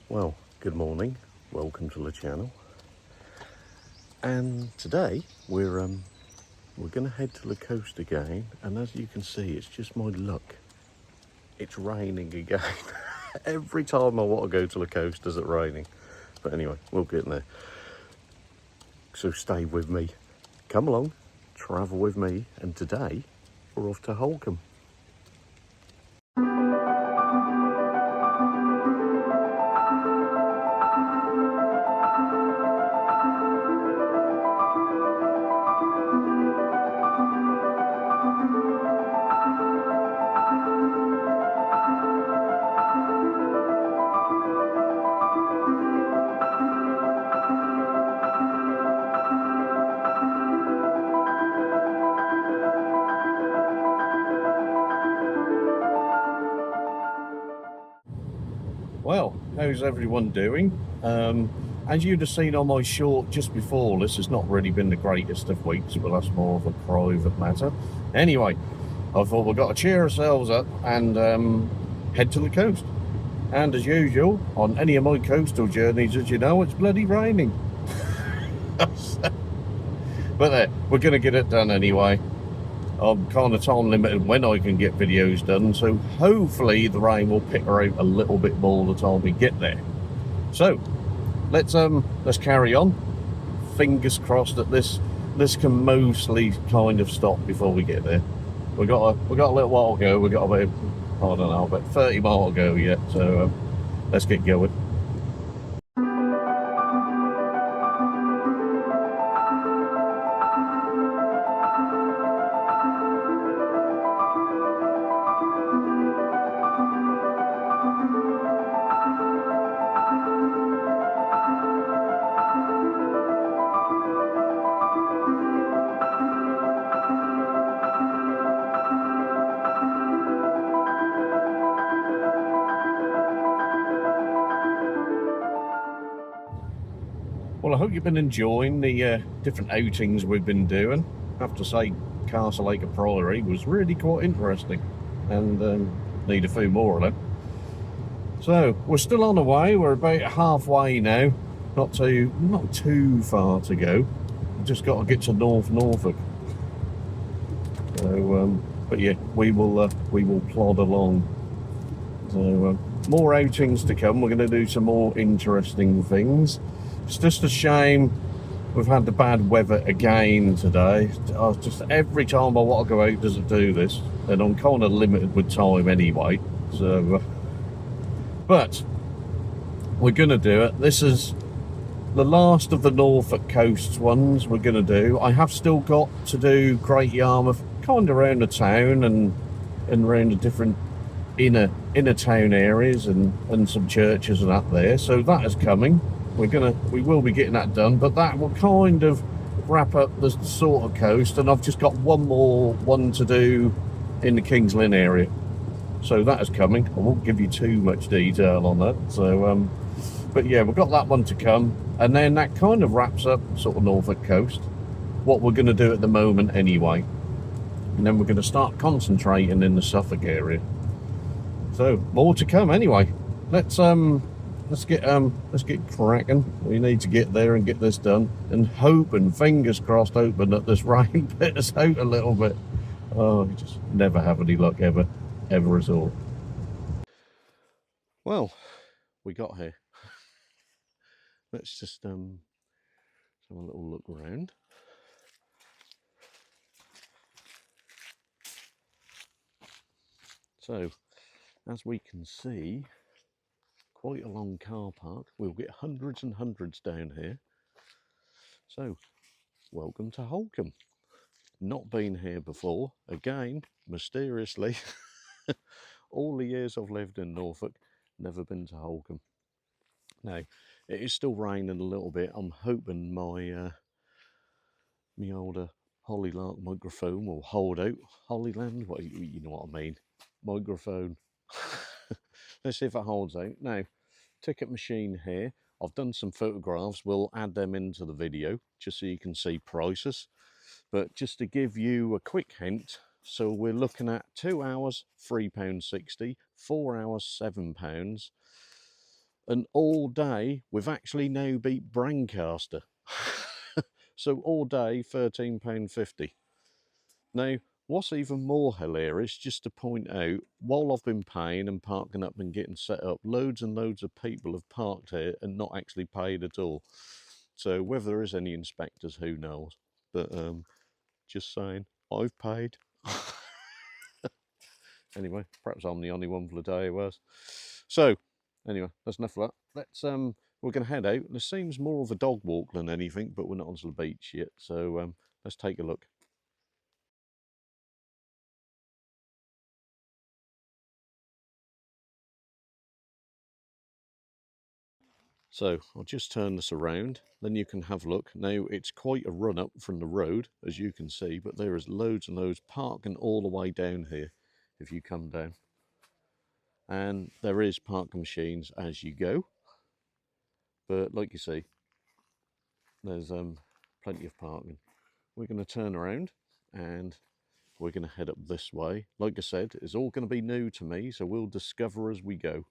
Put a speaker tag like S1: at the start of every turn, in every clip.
S1: Well, good morning, welcome to the channel. And today we're gonna head to the coast again, and as you can see, it's just my luck. It's raining again. Every time I want to go to the coast, is it raining? But anyway, we'll get there. So stay with me. Come along, travel with me, and today we're off to Holkham. Well, how's everyone doing? As you'd have seen on my short just before, this has not really been the greatest of weeks, but that's more of a private matter. Anyway, I thought we've got to cheer ourselves up and head to the coast. And as usual, on any of my coastal journeys, as you know, it's bloody raining. But there, we're going to get it done anyway. I'm kind of time limited when I can get videos done, so hopefully the rain will pick her out a little bit more the time we get there. So let's carry on. Fingers crossed that this can mostly kind of stop before we get there. We got a little while to go. We got about, I don't know, about 30 miles to go yet. So let's get going. Well, I hope you've been enjoying the different outings we've been doing. I have to say, Castle Acre Priory was really quite interesting, and need a few more of them. So we're still on the way. We're about halfway now. Not too far to go. We've just got to get to Norfolk. So, but yeah, we will plod along. So more outings to come. We're going to do some more interesting things. It's just a shame we've had the bad weather again today. Just every time I want to go out, does it do this? And I'm kind of limited with time anyway. So, but we're going to do it. This is the last of the Norfolk coast ones we're going to do. I have still got to do Great Yarmouth, kind of around the town and around the different inner town areas and some churches and that there. So that is coming. We will be getting that done, but that will kind of wrap up the sort of coast, and I've just got one more one to do in the King's Lynn area. So that is coming. I won't give you too much detail on that. So, but yeah, we've got that one to come, and then that kind of wraps up sort of Norfolk coast, what we're going to do at the moment anyway. And then we're going to start concentrating in the Suffolk area. So more to come anyway. Let's get cracking. We need to get there and get this done, and hoping, fingers crossed, hoping that this rain put us out a little bit. Oh, we just never have any luck ever at all. Well, we got here. Let's just have a little look around. So, as we can see, quite a long car park. We'll get hundreds and hundreds down here. So, welcome to Holkham. Not been here before. Again, mysteriously, all the years I've lived in Norfolk, never been to Holkham. Now, it is still raining a little bit. I'm hoping my my older Hollylark microphone will hold out. Hollyland, what, you know what I mean? Microphone. Let's see if it holds out. Now, ticket machine here. I've done some photographs. We'll add them into the video just so you can see prices. But just to give you a quick hint, so we're looking at 2 hours, £3.60, 4 hours, £7, And all day, we've actually now beat Brancaster. So all day, £13.50. Now, what's even more hilarious, just to point out, while I've been paying and parking up and getting set up, loads and loads of people have parked here and not actually paid at all. So whether there is any inspectors, who knows? But just saying, I've paid. Anyway, perhaps I'm the only one for the day who has. So, anyway, that's enough of that. Let's we're going to head out. This seems more of a dog walk than anything, but we're not onto the beach yet. So let's take a look. So I'll just turn this around, then you can have a look. Now it's quite a run up from the road, as you can see, but there is loads and loads parking all the way down here if you come down. And there is parking machines as you go. But like you see, there's plenty of parking. We're going to turn around and we're going to head up this way. Like I said, it's all going to be new to me, so we'll discover as we go.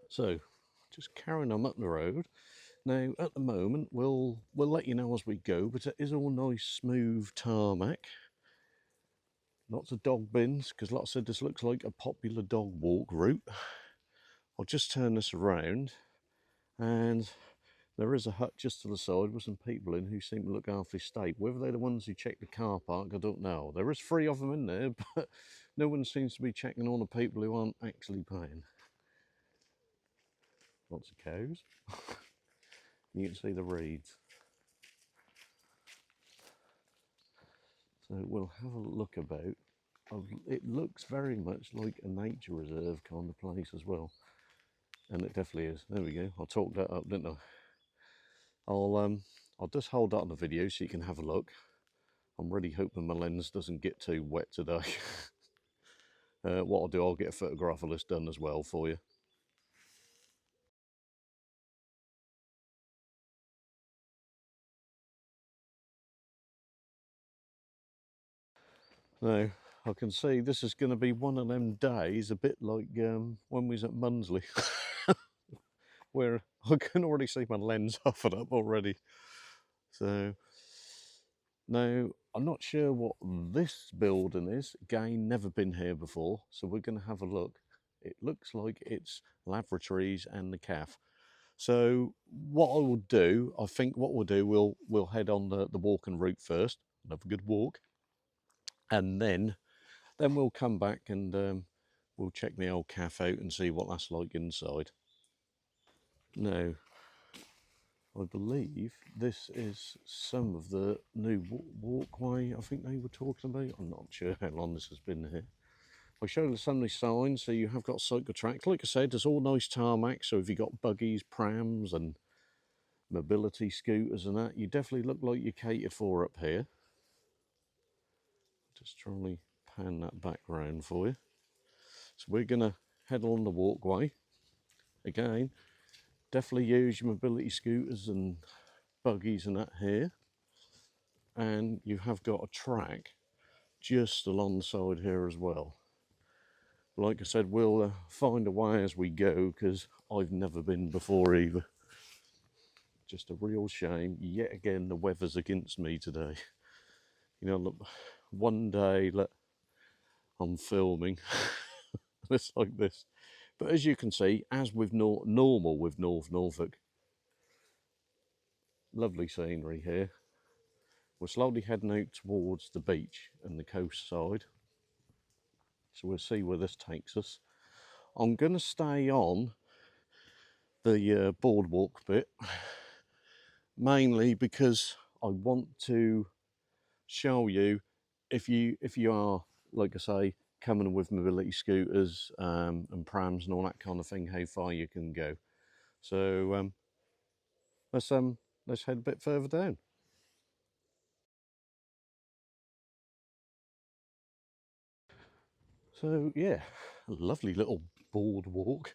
S1: So, just carrying on up the road. Now, at the moment, we'll let you know as we go, but it is all nice, smooth tarmac. Lots of dog bins, because like I said, this looks like a popular dog walk route. I'll just turn this around, and there is a hut just to the side with some people in who seem to look after the estate. Whether they're the ones who check the car park, I don't know. There is 3 of them in there, but no one seems to be checking all the people who aren't actually paying. Lots of cows. You can see the reeds. So we'll have a look about. It looks very much like a nature reserve kind of place as well. And it definitely is. There we go. I talked that up, didn't I? I'll just hold that on the video so you can have a look. I'm really hoping my lens doesn't get too wet today. What I'll do, I'll get a photograph of this done as well for you. Now, I can see this is going to be one of them days, a bit like when we was at Munsley, where I can already see my lens offered up already. So, now, I'm not sure what this building is. Again, never been here before, so we're going to have a look. It looks like it's lavatories and the calf. So what I will do, I think what we'll do, we'll head on the walking route first, and have a good walk, and then we'll come back and we'll check the old calf out and see what that's like inside. Now, I believe this is some of the new walkway I think they were talking about. I'm not sure how long this has been here. I showed some of the signs, so you have got cycle tracks. Like I said, there's all nice tarmac, so if you've got buggies, prams and mobility scooters and that, you definitely look like you're catered for up here. Just trying to pan that back round for you. So we're going to head on the walkway. Again, definitely use your mobility scooters and buggies and that here. And you have got a track just along the side here as well. Like I said, we'll find a way as we go, because I've never been before either. Just a real shame. Yet again, the weather's against me today. You know, look, one day I'm filming, it's like this. But as you can see, as with normal with Norfolk, lovely scenery here. We're slowly heading out towards the beach and the coast side. So we'll see where this takes us. I'm going to stay on the boardwalk bit, mainly because I want to show you, if you are, like I say, coming with mobility scooters and prams and all that kind of thing, how far you can go. So let's head a bit further down. So yeah, a lovely little boardwalk.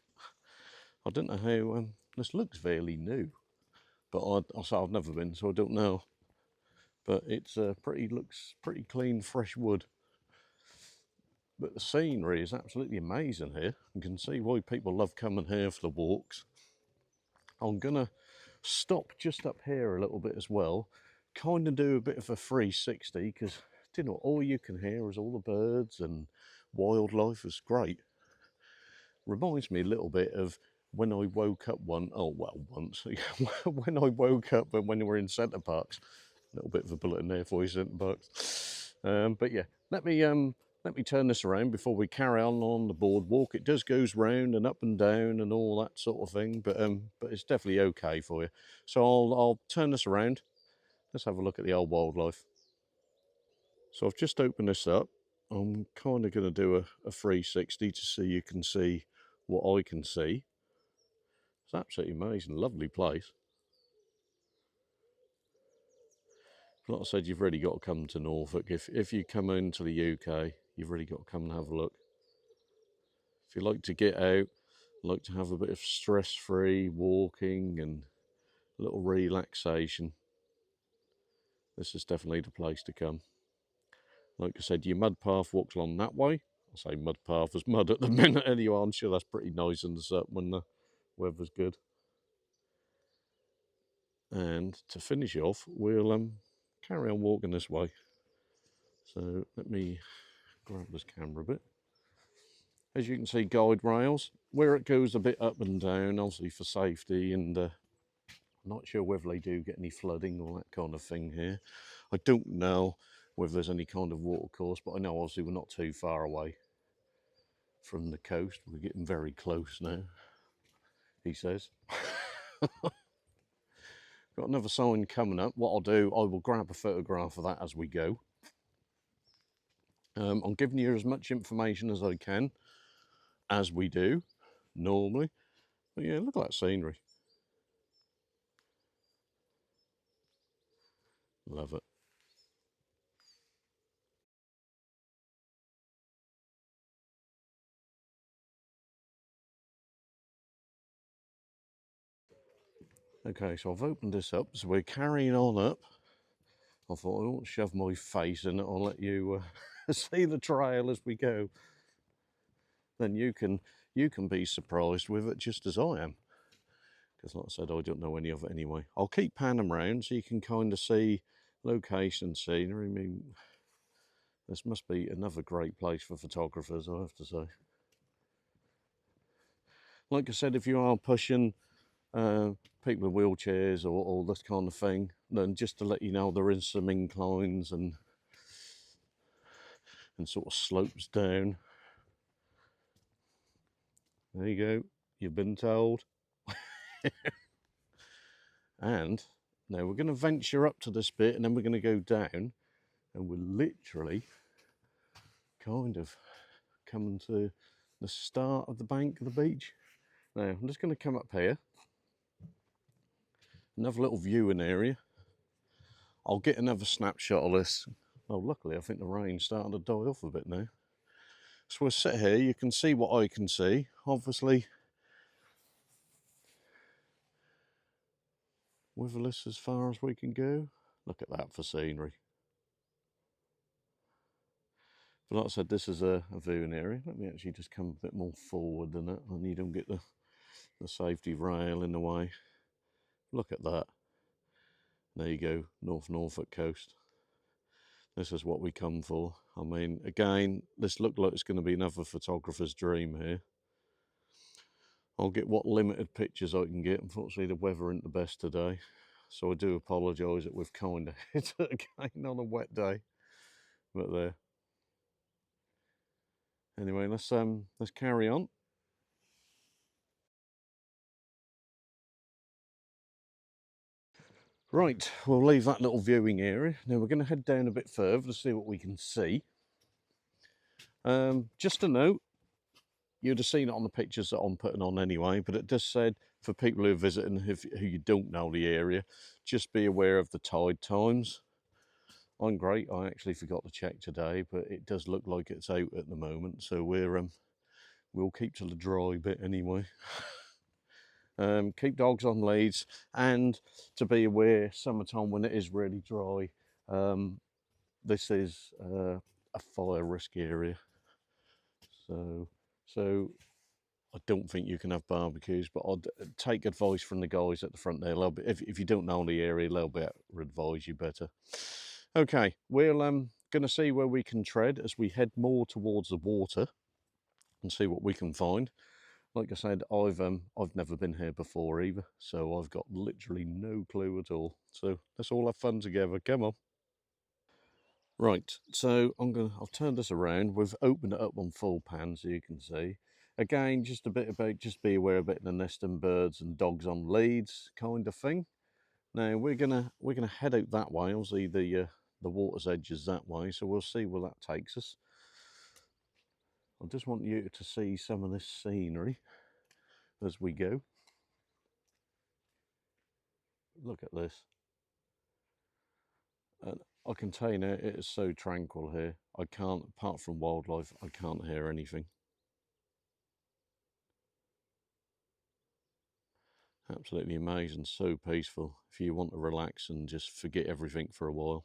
S1: I don't know how this looks fairly new, but I've never been, so I don't know. but it's looks pretty clean, fresh wood. But the scenery is absolutely amazing here. You can see why people love coming here for the walks. I'm gonna stop just up here a little bit as well, kind of do a bit of a 360, because you know, all you can hear is all the birds and wildlife. Is great. Reminds me a little bit of when I woke up once when I woke up when we were in Centre Parks. A little bit of a bullet in there for you, Centre Parks. But yeah, let me turn this around before we carry on the boardwalk. It does goes round and up and down and all that sort of thing, but it's definitely okay for you. So I'll turn this around. Let's have a look at the old wildlife. So I've just opened this up. I'm kind of going to do a 360 to so you can see what I can see. It's absolutely amazing, lovely place. Like I said, you've really got to come to Norfolk. If you come into the UK, you've really got to come and have a look. If you like to get out, like to have a bit of stress-free walking and a little relaxation, this is definitely the place to come. Like I said, your mud path walks along that way. I say mud path, there's mud at the minute anyway. I'm sure that's pretty nice in the sun when the weather's good. And to finish off, we'll carry on walking this way. So let me grab this camera a bit. As you can see, guide rails, where it goes a bit up and down, obviously for safety, and I'm not sure whether they do get any flooding or that kind of thing here. I don't know whether there's any kind of water course, but I know obviously we're not too far away from the coast. We're getting very close now, he says. Got another sign coming up. What I'll do, I will grab a photograph of that as we go. I'm giving you as much information as I can, as we do normally. But yeah, look at that scenery. Love it. Okay, so I've opened this up, so we're carrying on up. I thought I won't shove my face in it, I'll let you see the trail as we go. Then you can be surprised with it just as I am. Because like I said, I don't know any of it anyway. I'll keep panning around so you can kind of see location, scenery. I mean, this must be another great place for photographers, I have to say. Like I said, if you are pushing people in wheelchairs or this kind of thing, then just to let you know, there is some inclines and sort of slopes down. There you go, you've been told. And now we're going to venture up to this bit and then we're going to go down, and we're literally kind of coming to the start of the bank of the beach. Now I'm just going to come up here, another little viewing area. I'll get another snapshot of this. Oh, luckily I think the rain's starting to die off a bit now. So we'll sit here, you can see what I can see. Obviously, witherless as far as we can go. Look at that for scenery. But like I said, this is a viewing area. Let me actually just come a bit more forward than that, and you don't get the safety rail in the way. Look at that. There you go, Norfolk coast. This is what we come for. I mean, again, this looks like it's going to be another photographer's dream here. I'll get what limited pictures I can get. Unfortunately, the weather isn't the best today, so I do apologise that we've kind of hit it again on a wet day. But there. Anyway, let's carry on. Right, we'll leave that little viewing area. Now we're going to head down a bit further to see what we can see. Just a note, you'd have seen it on the pictures that I'm putting on anyway, but it just said for people who are visiting who you don't know the area, just be aware of the tide times. I'm great, I actually forgot to check today, but it does look like it's out at the moment, so we'll keep to the dry bit anyway. Keep dogs on leads, and to be aware summertime when it is really dry, This is a fire risk area, so I don't think you can have barbecues, but I'd take advice from the guys at the front there a little bit. If you don't know the area, they'll better advise you better. Okay, we're going to see where we can tread as we head more towards the water and see what we can find. Like I said, I've never been here before either, so I've got literally no clue at all. So let's all have fun together. Come on. Right, so I'll turn this around. We've opened it up on full pan, so you can see. Again, just a bit about, just be aware of it, the nesting birds and dogs on leads kind of thing. Now we're gonna head out that way. Obviously the water's edge is that way, so we'll see where that takes us. I just want you to see some of this scenery as we go. Look at this. And I can tell you now, it is so tranquil here. I can't, apart from wildlife, I can't hear anything. Absolutely amazing, so peaceful if you want to relax and just forget everything for a while.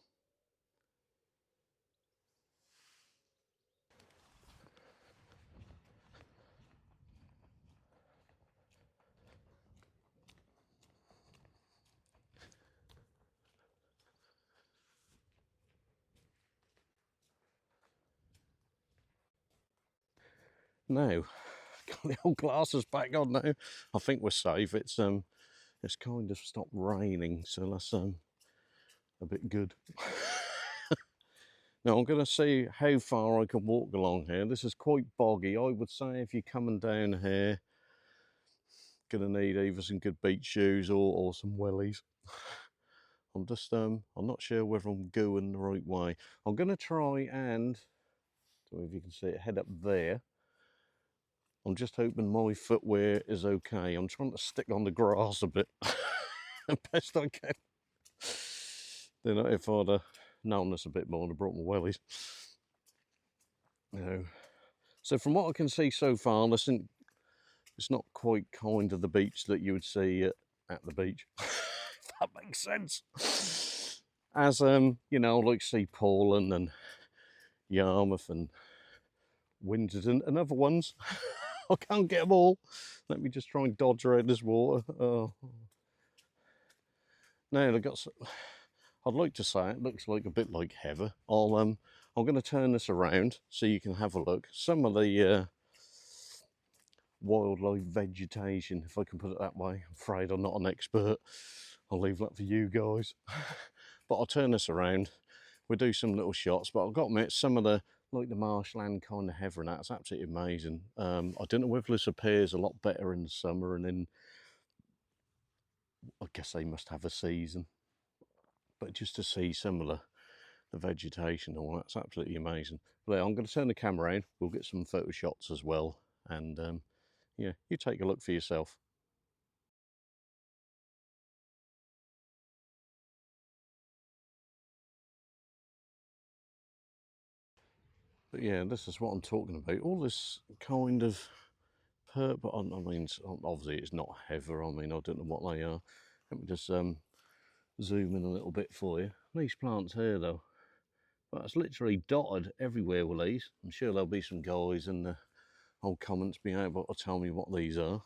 S1: Now, got the old glasses back on now. I think we're safe. It's kind of stopped raining, so that's a bit good. Now I'm going to see how far I can walk along here. This is quite boggy. I would say if you're coming down here, going to need either some good beach shoes or some wellies. I'm not sure whether I'm going the right way. I'm going to try and, I don't know if you can see it, head up there. I'm just hoping my footwear is okay. I'm trying to stick on the grass a bit, best I can. Then if I'd known this a bit more, I'd have brought my wellies. No. So from what I can see so far, listen, it's not quite kind of the beach that you would see at the beach. If that makes sense. As you know, like see Poland and Yarmouth and Windsor and other ones. I can't get them all. Let me just try and dodge around this water. Oh. Now I'd like to say it looks like a bit like heather. I'm going to turn this around so you can have a look. Some of the wildlife vegetation, if I can put it that way. I'm afraid I'm not an expert. I'll leave that for you guys. But I'll turn this around. We'll do some little shots, but I've got to admit, some of the, like the marshland kind of heather and that's absolutely amazing. I don't know whether this appears a lot better in the summer, and then I guess they must have a season. But just to see some of the vegetation and all that's absolutely amazing. But yeah, I'm going to turn the camera around. We'll get some photo shots as well, and yeah, you take a look for yourself. But yeah, this is what I'm talking about. All this kind of purple, I mean, obviously it's not heather. I mean, I don't know what they are. Let me just zoom in a little bit for you. These plants here, though, but it's literally dotted everywhere with these. I'm sure there'll be some guys in the old comments being able to tell me what these are.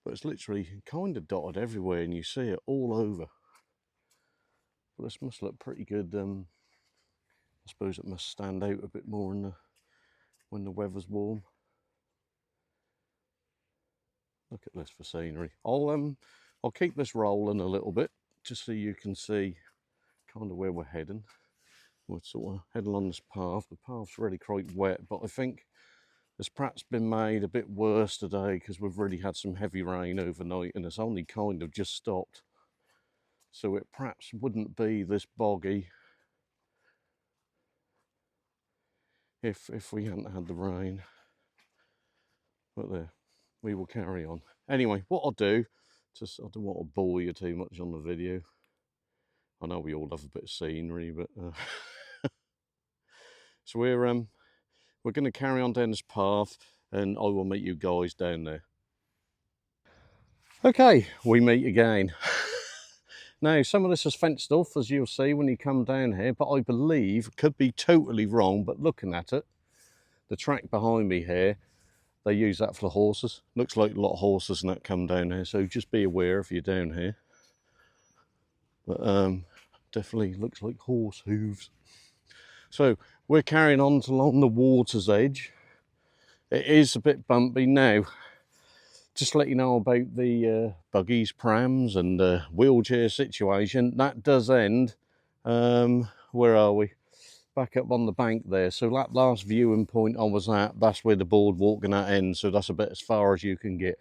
S1: But it's literally kind of dotted everywhere, and you see it all over. But this must look pretty good. I suppose it must stand out a bit more when the weather's warm. Look at this for scenery. I'll keep this rolling a little bit just so you can see kind of where we're heading. We're sort of heading along this path. The path's really quite wet, but I think it's perhaps been made a bit worse today because we've really had some heavy rain overnight and it's only kind of just stopped. So it perhaps wouldn't be this boggy if we hadn't had the rain. But there, we will carry on. Anyway, what I'll do, just I don't want to bore you too much on the video. I know we all love a bit of scenery, but so we're going to carry on down this path, and I will meet you guys down there. Okay, we meet again. Now, some of this is fenced off, as you'll see when you come down here, but I believe, could be totally wrong, but looking at it, the track behind me here, they use that for the horses. Looks like a lot of horses and that come down here, so just be aware if you're down here. But definitely looks like horse hooves. So we're carrying on along the water's edge. It is a bit bumpy now. Just to let you know about the buggies, prams and wheelchair situation. That does end, where are we? Back up on the bank there. So that last viewing point I was at, that's where the boardwalk and that ends. So that's a bit as far as you can get.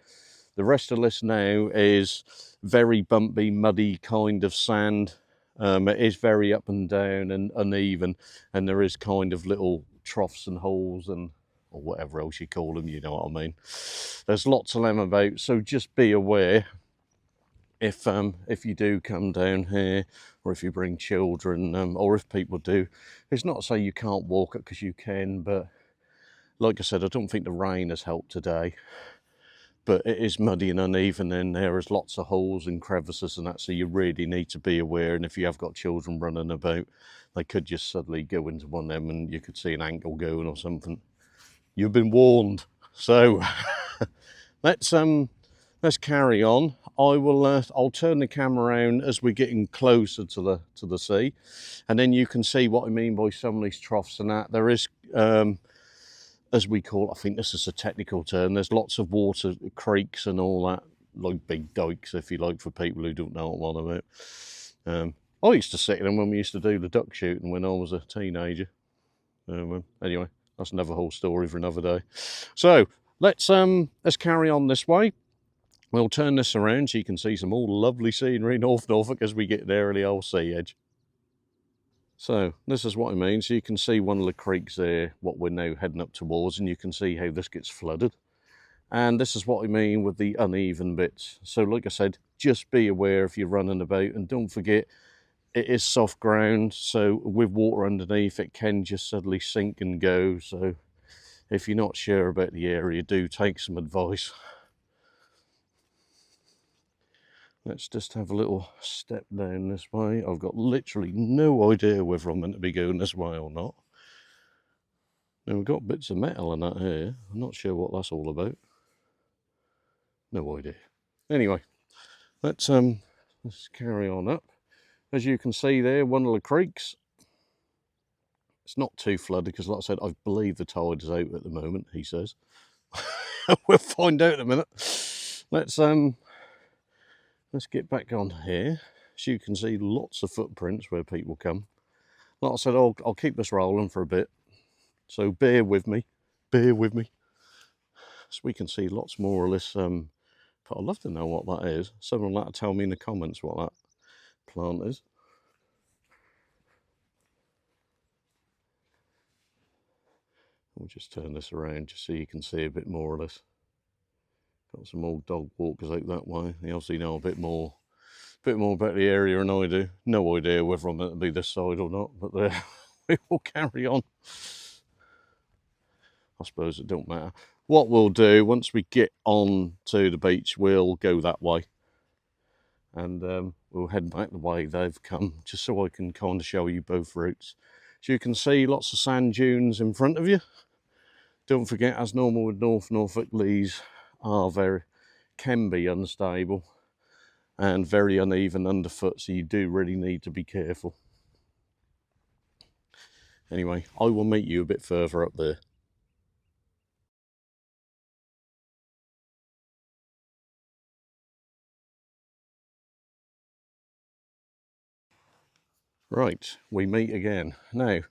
S1: The rest of this now is very bumpy, muddy kind of sand. It is very up and down and uneven. And there is kind of little troughs and holes and or whatever else you call them, you know what I mean. There's lots of them about, so just be aware if you do come down here, or if you bring children, or if people do. It's not to say you can't walk it, because you can, but like I said, I don't think the rain has helped today. But it is muddy and uneven, and there is lots of holes and crevices and that, so you really need to be aware. And if you have got children running about, they could just suddenly go into one of them and you could see an ankle going or something. You've been warned. So let's carry on. I'll turn the camera around as we're getting closer to the sea, and then you can see what I mean by some of these troughs and that. There is, as we call it, I think this is a technical term, there's lots of water, creeks and all that, like big dikes, if you like, for people who don't know what I'm about. I used to sit in them when we used to do the duck shooting when I was a teenager. Anyway, that's another whole story for another day. So let's carry on this way. We'll turn this around so you can see some more lovely scenery in North Norfolk as we get there at the old sea edge. So this is what I mean. So you can see one of the creeks there, what we're now heading up towards, and you can see how this gets flooded. And this is what I mean with the uneven bits. So like I said, just be aware if you're running about, and don't forget, it is soft ground, so with water underneath, it can just suddenly sink and go. So if you're not sure about the area, do take some advice. Let's just have a little step down this way. I've got literally no idea whether I'm meant to be going this way or not. Now we've got bits of metal in that here. I'm not sure what that's all about. No idea. Anyway, let's carry on up. As you can see there, one of the creeks. It's not too flooded because, like I said, I believe the tide is out at the moment, he says. We'll find out in a minute. Let's get back on here. As you can see, lots of footprints where people come. Like I said, I'll keep this rolling for a bit. So bear with me. Bear with me. So we can see lots more of this. But I'd love to know what that is. Someone will like to tell me in the comments what that plant is. We'll just turn this around just so you can see a bit more of this. Got some old dog walkers out that way. They obviously know a bit more about the area than I do. No idea whether I'm going to be this side or not, but we will carry on. I suppose it don't matter. What we'll do, once we get on to the beach, we'll go that way. And we'll head back the way they've come, just so I can kind of show you both routes. So you can see lots of sand dunes in front of you. Don't forget, as normal with North Norfolk, these can be unstable and very uneven underfoot, so you do really need to be careful. Anyway, I will meet you a bit further up there. Right, we meet again. Now,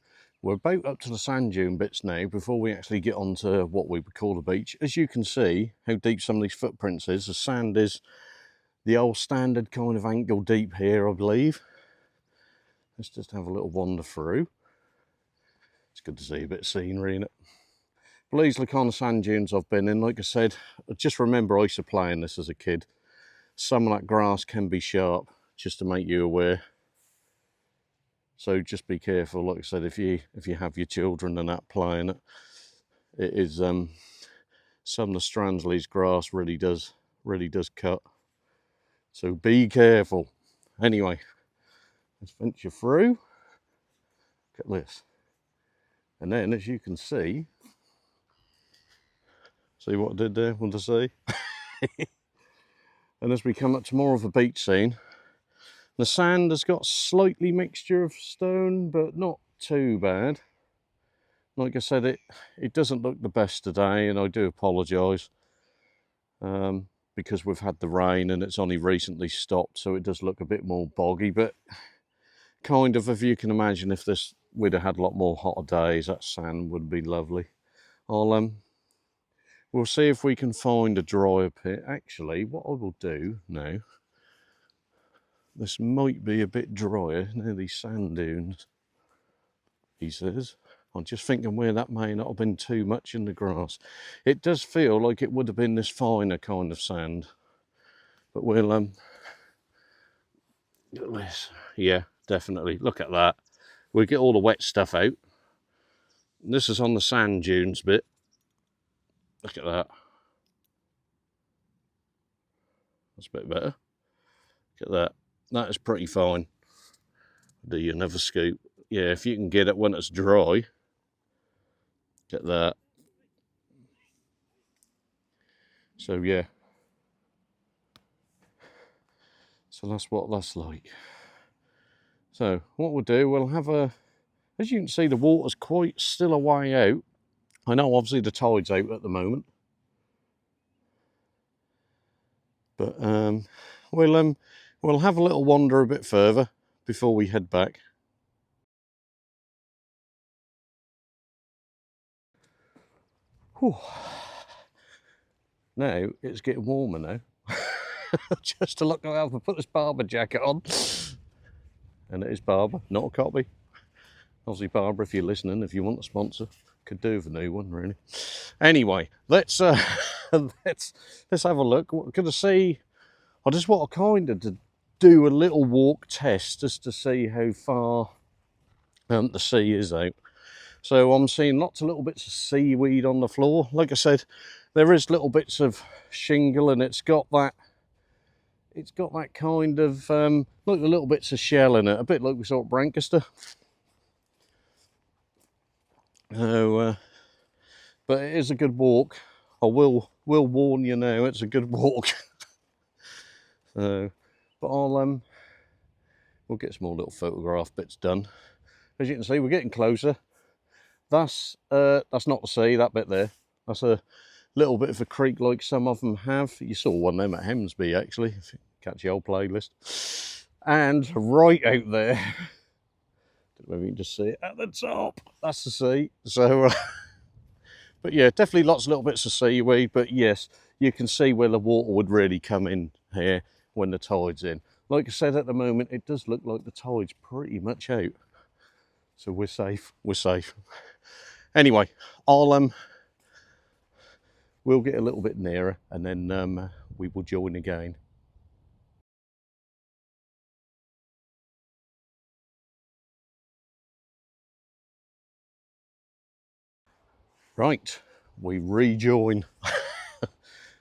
S1: we're about up to the sand dune bits now before we actually get on to what we would call the beach. As you can see how deep some of these footprints is, the sand is the old standard kind of ankle deep here, I believe. Let's just have a little wander through. It's good to see a bit of scenery in it. But these are the kind of sand dunes I've been in. Like I said, I just remember I used to play in this as a kid. Some of that grass can be sharp, just to make you aware. So just be careful, like I said, if you have your children and that playing it. It is some of the strands of these grass really does cut. So be careful. Anyway, let's venture through. Look at this. And then, as you can see what I did there, want to see? And as we come up to more of a beach scene, the sand has got slightly mixture of stone, but not too bad. Like I said, it doesn't look the best today, and I do apologise. Because we've had the rain and it's only recently stopped, so it does look a bit more boggy, but kind of, if you can imagine, if we'd have had a lot more hotter days, that sand would be lovely. We'll see if we can find a drier pit. Actually, what I will do now, this might be a bit drier near these sand dunes, he says. I'm just thinking where that may not have been too much in the grass. It does feel like it would have been this finer kind of sand. But we'll, look at this. Yeah, definitely. Look at that. We'll get all the wet stuff out. This is on the sand dunes bit. Look at that. That's a bit better. Look at that. That is pretty fine. Do you never scoop? Yeah, if you can get it when it's dry. Get that. So yeah. So that's what that's like. So what we'll do, we'll have as you can see, the water's quite still a way out. I know obviously the tide's out at the moment. But we'll have a little wander a bit further before we head back. Whew. Now it's getting warmer now. Just to look how I put this Barber jacket on. And it is Barber, not a copy. Aussie Barber, if you're listening, if you want a sponsor, could do with a new one, really. Anyway, let's let's have a look. We're going to see. I just want to do a little walk test just to see how far the sea is out. So I'm seeing lots of little bits of seaweed on the floor. Like I said, there is little bits of shingle, and it's got that kind of like the little bits of shell in it, a bit like we saw at Brancaster. So, but it is a good walk. I will warn you now, it's a good walk. So, but we'll get some more little photograph bits done. As you can see, we're getting closer. That's not the sea, that bit there. That's a little bit of a creek like some of them have. You saw one of them at Hemsby, actually, if you catch the old playlist. And right out there, don't know if you can just see it at the top, that's the sea. So, but yeah, definitely lots of little bits of seaweed. But yes, you can see where the water would really come in here when the tide's in. Like I said, at the moment, it does look like the tide's pretty much out. So we're safe, we're safe. Anyway, we'll get a little bit nearer, and then we will join again. Right, we rejoin.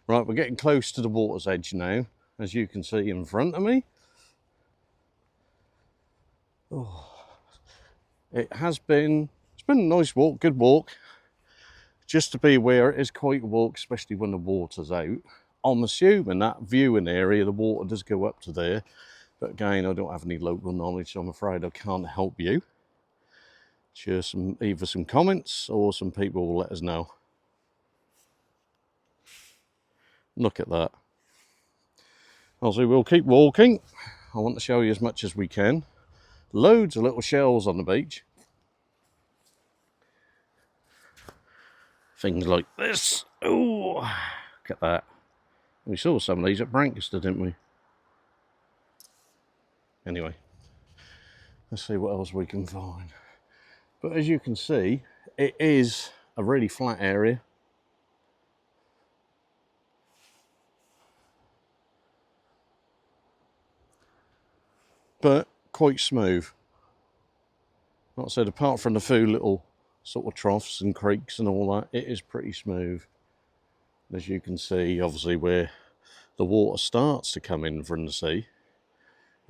S1: Right, we're getting close to the water's edge now, as you can see in front of me. Oh, it's been a nice walk, good walk. Just to be aware, it is quite a walk, especially when the water's out. I'm assuming that viewing area, the water does go up to there. But again, I don't have any local knowledge, so I'm afraid I can't help you. Share either some comments or some people will let us know. Look at that. Obviously, we'll keep walking. I want to show you as much as we can. Loads of little shells on the beach. Things like this. Oh, look at that. We saw some of these at Brancaster, didn't we? Anyway, let's see what else we can find. But as you can see, it is a really flat area. But quite smooth. Like I said, apart from the few little sort of troughs and creeks and all that, it is pretty smooth. As you can see, obviously, where the water starts to come in from the sea,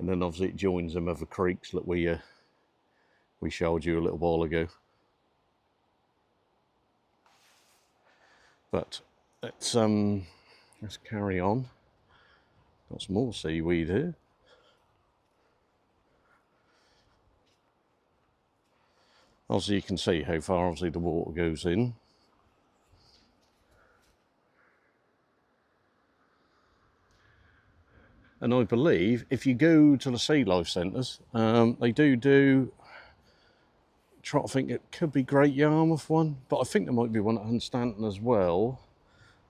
S1: and then obviously it joins them other creeks that we showed you a little while ago. But let's carry on. Got some more seaweed here. Obviously you can see how far obviously the water goes in. And I believe if you go to the sea life centres, they do I think it could be Great Yarmouth one, but I think there might be one at Hunstanton as well,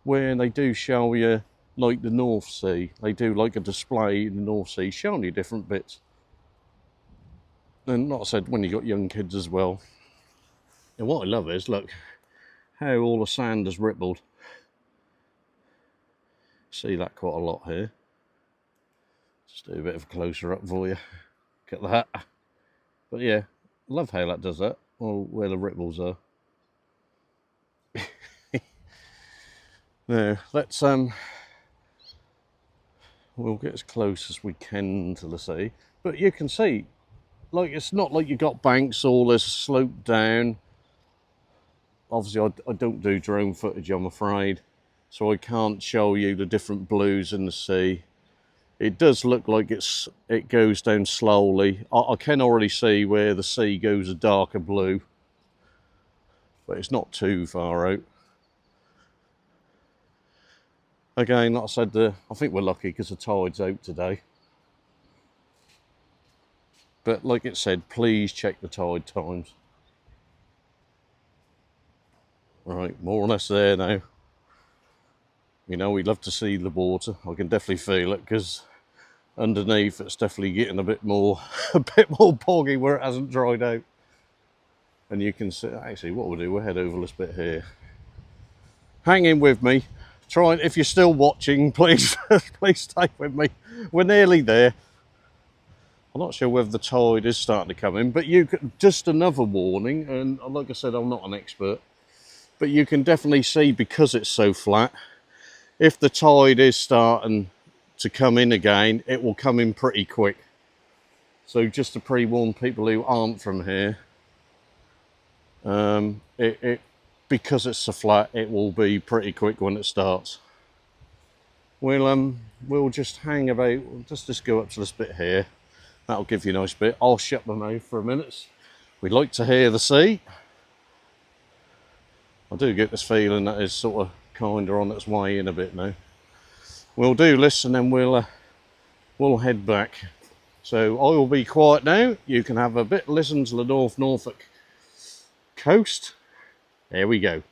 S1: where they do show you like the North Sea. They do like a display in the North Sea showing you different bits. And like I said, when you got young kids as well. And what I love is, look, how all the sand has rippled. See that quite a lot here. Just do a bit of a closer up for you. Look at that. But yeah, love how that does that. Well, where the ripples are. Now, let's we'll get as close as we can to the sea. But you can see, like, it's not like you got banks all this slope down. Obviously, I don't do drone footage, I'm afraid, so I can't show you the different blues in the sea. It does look like it goes down slowly. I can already see where the sea goes a darker blue, but it's not too far out. Again, like I said, I think we're lucky because the tide's out today. But like it said, please check the tide times. Right, more or less there now. You know, we love to see the water. I can definitely feel it because underneath it's definitely getting a bit more boggy where it hasn't dried out. And you can see, actually what we'll do, we'll head over this bit here. Hang in with me. Try, if you're still watching, please please stay with me. We're nearly there. I'm not sure whether the tide is starting to come in, but just another warning, and like I said, I'm not an expert, but you can definitely see, because it's so flat, if the tide is starting to come in again, it will come in pretty quick. So just to pre-warn people who aren't from here, because it's so flat, it will be pretty quick when it starts. We'll just hang about, just go up to this bit here. That'll give you a nice bit. I'll shut my mouth for a minute. We'd like to hear the sea. I do get this feeling that is sort of kind of on its way in a bit now. We'll do this and then we'll head back. So I will be quiet now. You can have a bit listen to the Norfolk coast. There we go.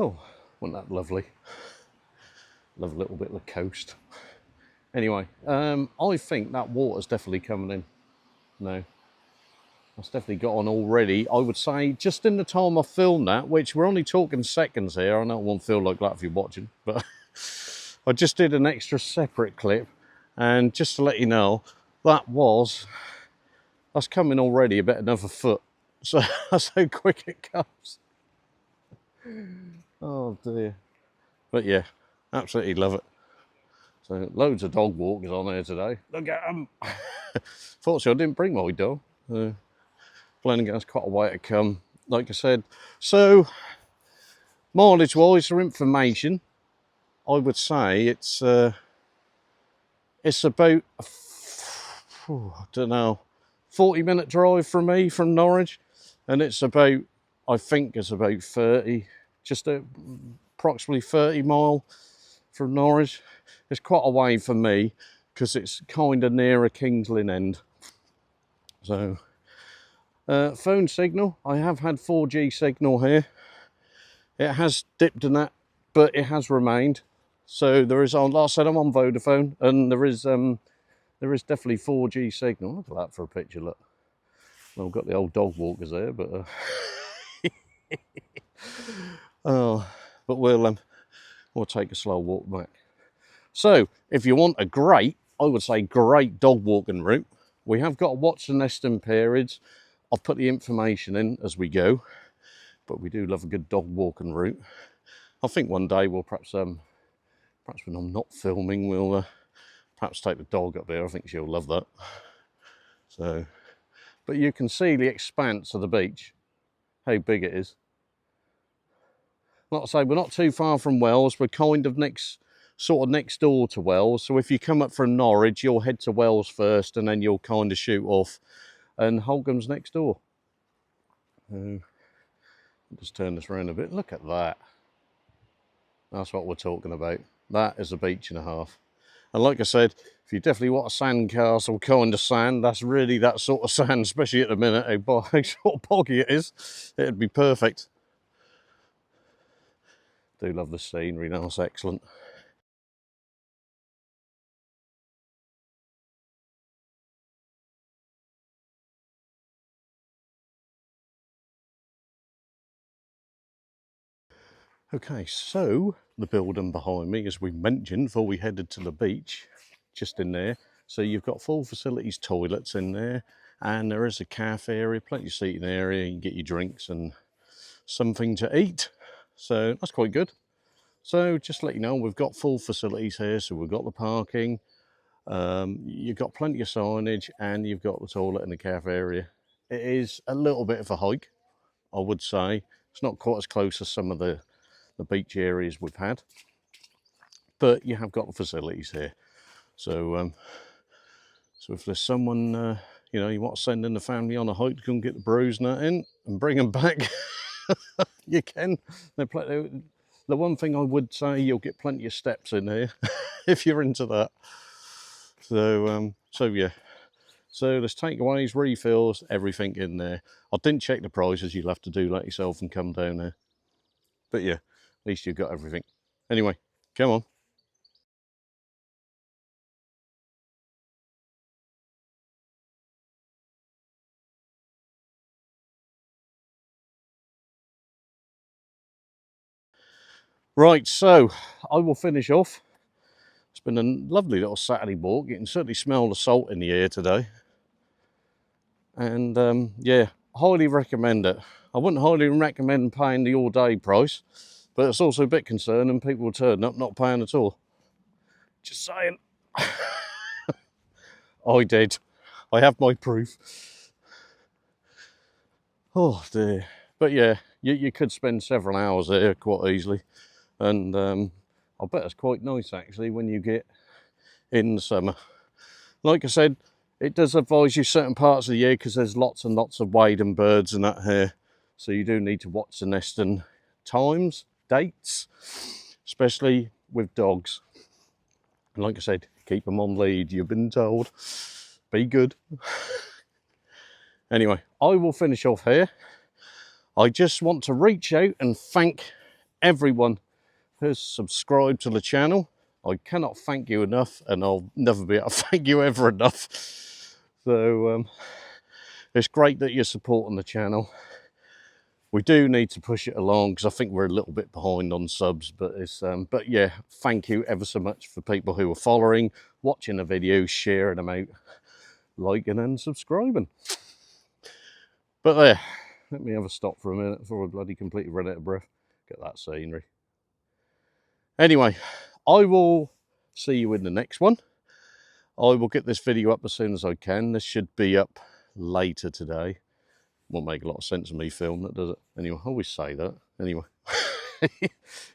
S1: Oh, wasn't that lovely? Love a little bit of the coast. Anyway, I think that water's definitely coming in. No, that's definitely got on already. I would say just in the time I filmed that, which we're only talking seconds here. I know it won't feel like that if you're watching, but I just did an extra separate clip. And just to let you know, that's coming already about another foot. So that's how quick it comes. Oh dear. But yeah, absolutely love it. So loads of dog walkers on there today. Look at them. Fortunately, I didn't bring my dog. Planning has quite a way to come. Like I said, so mileage-wise for information, I would say it's about, I don't know, 40-minute drive from me from Norwich, and it's about, I think it's about 30, just approximately 30 mile from Norwich. It's quite a way for me, because it's kind of near a King's Lynn end. So phone signal, I have had 4G signal here. It has dipped in that, but it has remained. So there is, on last said I'm on Vodafone, and there is definitely 4G signal. Look at that for a picture. Look, well, we've got the old dog walkers there, but oh, but we'll take a slow walk back. So if you want a great, I would say great dog walking route, we have got to watch the nesting periods. I'll put the information in as we go, but we do love a good dog walking route. I think one day we'll perhaps when I'm not filming, we'll perhaps take the dog up there. I think she'll love that. So, but you can see the expanse of the beach, how big it is. Like I say, we're not too far from Wells. We're kind of sort of next door to Wells. So if you come up from Norwich, you'll head to Wells first, and then you'll kind of shoot off. And Holkham's next door. Just turn this around a bit. Look at that. That's what we're talking about. That is a beach and a half. And like I said, if you definitely want a sandcastle kind of sand, that's really that sort of sand, especially at the minute, how sort of boggy it is. It'd be perfect. Do love the scenery, that's excellent. Okay, so the building behind me, as we mentioned before we headed to the beach, just in there. So you've got full facilities toilets in there, and there is a cafe area, plenty of seating area. You can get your drinks and something to eat. So that's quite good. So just to let you know, we've got full facilities here. So we've got the parking, you've got plenty of signage, and you've got the toilet and the cafe area. It is a little bit of a hike, I would say. It's not quite as close as some of the beach areas we've had, but you have got the facilities here. So so if there's someone you want to send in the family on a hike to come get the brews nut in and bring them back, you can. The one thing I would say, you'll get plenty of steps in here if you're into that. So yeah, so there's takeaways, refills, everything in there. I didn't check the prices. You'll have to do that yourself and come down there, but yeah, at least you've got everything. Anyway, come on. Right, so I will finish off. It's been a lovely little Saturday walk. You can certainly smell the salt in the air today. And yeah, highly recommend it. I wouldn't highly recommend paying the all-day price, but it's also a bit concerning. People turn up not paying at all. Just saying. I did. I have my proof. Oh dear. But yeah, you could spend several hours there quite easily. And I bet it's quite nice actually when you get in the summer. Like I said, it does advise you certain parts of the year because there's lots and lots of wading birds and that here. So you do need to watch the nesting times, dates, especially with dogs. And like I said, keep them on lead, you've been told. Be good. Anyway, I will finish off here. I just want to reach out and thank everyone who's subscribed to the channel. I cannot thank you enough, and I'll never be able to thank you ever enough. So it's great that you're supporting the channel. We do need to push it along because I think we're a little bit behind on subs, but yeah, thank you ever so much for people who are following, watching the videos, sharing them out, liking and subscribing. But there, let me have a stop for a minute before I bloody completely run out of breath. Get that scenery. Anyway, I will see you in the next one. I will get this video up as soon as I can. This should be up later today. Won't make a lot of sense of me filming it, does it? Anyway, I always say that. Anyway,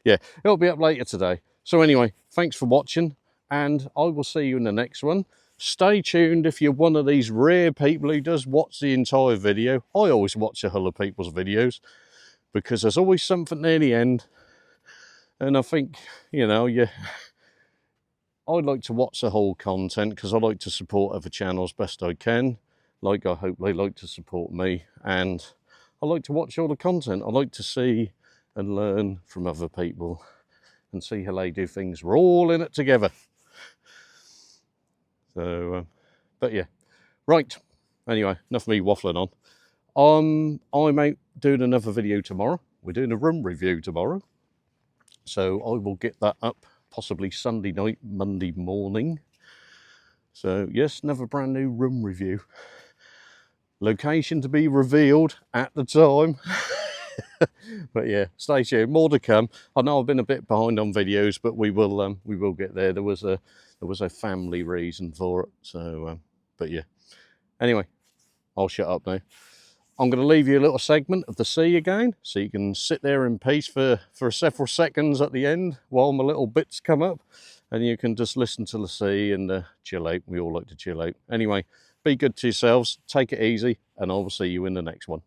S1: yeah, it'll be up later today. So anyway, thanks for watching, and I will see you in the next one. Stay tuned if you're one of these rare people who does watch the entire video. I always watch a whole of people's videos because there's always something near the end. And I think, you know, I like to watch the whole content because I like to support other channels best I can. Like, I hope they like to support me, and I like to watch all the content. I like to see and learn from other people and see how they do things. We're all in it together. So, but yeah, right. Anyway, enough of me waffling on. I'm out doing another video tomorrow. We're doing a room review tomorrow. So I will get that up possibly Sunday night, Monday morning. So yes, another brand new room review. Location to be revealed at the time. But yeah, stay tuned, more to come. I know I've been a bit behind on videos, but we will get there. There was a family reason for it. So but yeah. Anyway, I'll shut up now. I'm going to leave you a little segment of the sea again, so you can sit there in peace for several seconds at the end while my little bits come up, and you can just listen to the sea and chill out. We all like to chill out. Anyway, be good to yourselves, take it easy, and I will see you in the next one.